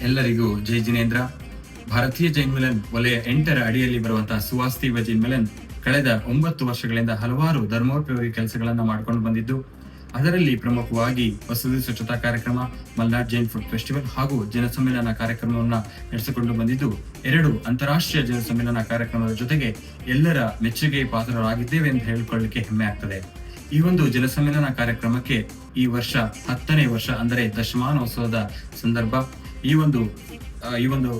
ಎಲ್ಲರಿಗೂ ಜೈ ಜಿನೇಂದ್ರ. ಭಾರತೀಯ ಜೈನ್ ಮಿಲನ್ ವಲಯ 8ರ ಅಡಿಯಲ್ಲಿ ಬರುವಂತಹ ಸುವಾಸ್ತಿವ ಜೈನ್ ಮಿಲನ್ ಕಳೆದ 9 ವರ್ಷಗಳಿಂದ ಹಲವಾರು ಧರ್ಮೋಪಯೋಗಿ ಕೆಲಸಗಳನ್ನ ಮಾಡಿಕೊಂಡು ಬಂದಿದ್ದು, ಅದರಲ್ಲಿ ಪ್ರಮುಖವಾಗಿ ವಸತಿ ಸ್ವಚ್ಛತಾ ಕಾರ್ಯಕ್ರಮ, ಮಲ್ನಾಡ್ ಜೈನ್ ಫುಡ್ ಫೆಸ್ಟಿವಲ್ ಹಾಗೂ ಜನಸಮ್ಮೇಳನ ಕಾರ್ಯಕ್ರಮವನ್ನ ನಡೆಸಿಕೊಂಡು ಬಂದಿದ್ದು, 2 ಅಂತಾರಾಷ್ಟ್ರೀಯ ಜನಸಮ್ಮೇಳನ ಕಾರ್ಯಕ್ರಮದ ಜೊತೆಗೆ ಎಲ್ಲರ ಮೆಚ್ಚುಗೆ ಪಾತ್ರರಾಗಿದ್ದೇವೆ ಎಂದು ಹೇಳಿಕೊಳ್ಳಲಿಕ್ಕೆ ಹೆಮ್ಮೆ ಆಗ್ತದೆ. ಈ ಒಂದು ಜನಸಮ್ಮೇಳನ ಕಾರ್ಯಕ್ರಮಕ್ಕೆ ಈ ವರ್ಷ 10ನೇ ವರ್ಷ ಅಂದರೆ ದಶಮಾನೋತ್ಸವದ ಸಂದರ್ಭ. ಈ ಒಂದು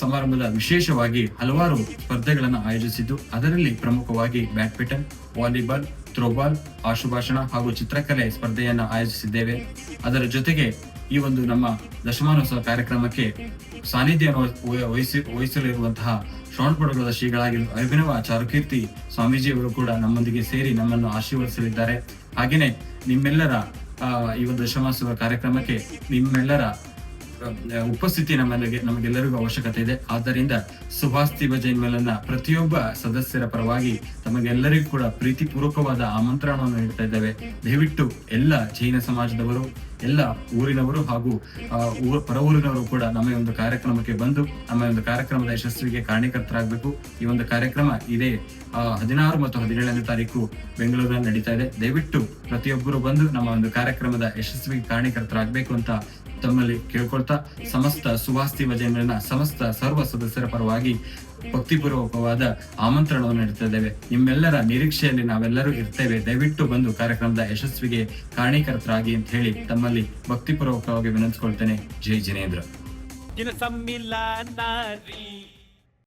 ಸಮಾರಂಭದ ವಿಶೇಷವಾಗಿ ಹಲವಾರು ಸ್ಪರ್ಧೆಗಳನ್ನು ಆಯೋಜಿಸಿದ್ದು, ಅದರಲ್ಲಿ ಪ್ರಮುಖವಾಗಿ ಬ್ಯಾಡ್ಮಿಂಟನ್, ವಾಲಿಬಾಲ್, ಥ್ರೋಬಾಲ್, ಆಶುಭಾಷಣ ಹಾಗೂ ಚಿತ್ರಕಲೆ ಸ್ಪರ್ಧೆಯನ್ನ ಆಯೋಜಿಸಿದ್ದೇವೆ. ಅದರ ಜೊತೆಗೆ ಈ ಒಂದು ನಮ್ಮ ದಶಮಾನೋತ್ಸವ ಕಾರ್ಯಕ್ರಮಕ್ಕೆ ಸಾನ್ನಿಧ್ಯವನ್ನು ವಹಿಸಲಿರುವಂತಹ ಶ್ರವಣಬೆಳಗೊಳದ ಶ್ರೀಗಳಾಗಿ ಅಭಿನವ ಚಾರುಕೀರ್ತಿ ಸ್ವಾಮೀಜಿಯವರು ಕೂಡ ನಮ್ಮೊಂದಿಗೆ ಸೇರಿ ನಮ್ಮನ್ನು ಆಶೀರ್ವದಿಸಲಿದ್ದಾರೆ. ಹಾಗೆಯೇ ನಿಮ್ಮೆಲ್ಲರ ಈ ಒಂದು ದಶಮಾನೋತ್ಸವ ಕಾರ್ಯಕ್ರಮಕ್ಕೆ ನಿಮ್ಮೆಲ್ಲರ ಉಪಸ್ಥಿತಿ ನಮಗೆಲ್ಲರಿಗೂ ಅವಶ್ಯಕತೆ ಇದೆ. ಆದ್ದರಿಂದ ಸುವಾಸ್ತಿವ ಜೈನ್ ಮಿಲನ್ನ ಪ್ರತಿಯೊಬ್ಬ ಸದಸ್ಯರ ಪರವಾಗಿ ತಮಗೆಲ್ಲರಿಗೂ ಕೂಡ ಪ್ರೀತಿಪೂರ್ವಕವಾದ ಆಮಂತ್ರಣವನ್ನು ನೀಡ್ತಾ ಇದ್ದೇವೆ. ದಯವಿಟ್ಟು ಎಲ್ಲ ಜೈನ ಸಮಾಜದವರು, ಎಲ್ಲ ಊರಿನವರು ಹಾಗೂ ಪರ ಊರಿನವರು ಕೂಡ ನಮ್ಮ ಒಂದು ಕಾರ್ಯಕ್ರಮಕ್ಕೆ ಬಂದು ನಮ್ಮ ಒಂದು ಕಾರ್ಯಕ್ರಮದ ಯಶಸ್ವಿಗೆ ಕಾರಣೀಕರ್ತರಾಗಬೇಕು. ಈ ಒಂದು ಕಾರ್ಯಕ್ರಮ ಇದೇ 16 ಮತ್ತು 17ನೇ ತಾರೀಕು ಬೆಂಗಳೂರಿನಲ್ಲಿ ನಡೀತಾ ಇದೆ. ದಯವಿಟ್ಟು ಪ್ರತಿಯೊಬ್ಬರು ಬಂದು ನಮ್ಮ ಒಂದು ಕಾರ್ಯಕ್ರಮದ ಯಶಸ್ವಿಗೆ ಕಾರಣೀಕರ್ತರಾಗಬೇಕು ಅಂತ ತಮ್ಮಲ್ಲಿ ಕೇಳ್ಕೊಳ್ತಾ, ಸಮಸ್ತ ಸುವಾಸ್ತಿವ ಜೈನ್ ಮಿಲನ್ನ ಸಮಸ್ತ ಸರ್ವ ಸದಸ್ಯರ ಪರವಾಗಿ ಭಕ್ತಿಪೂರ್ವಕವಾದ ಆಮಂತ್ರಣವನ್ನು ನೀಡ್ತಾ ಇದ್ದೇವೆ. ನಿಮ್ಮೆಲ್ಲರ ನಿರೀಕ್ಷೆಯಲ್ಲಿ ನಾವೆಲ್ಲರೂ ಇರ್ತೇವೆ. ದಯವಿಟ್ಟು ಬಂದು ಕಾರ್ಯಕ್ರಮದ ಯಶಸ್ವಿಗೆ ಕಾರಣೀಕರ್ತರಾಗಿ ಅಂತ ಹೇಳಿ ತಮ್ಮಲ್ಲಿ ಭಕ್ತಿಪೂರ್ವಕವಾಗಿ ವಿನಂತಿಸ್ಕೊಳ್ತೇನೆ. ಜೈ ಜಿನೇಂದ್ರ.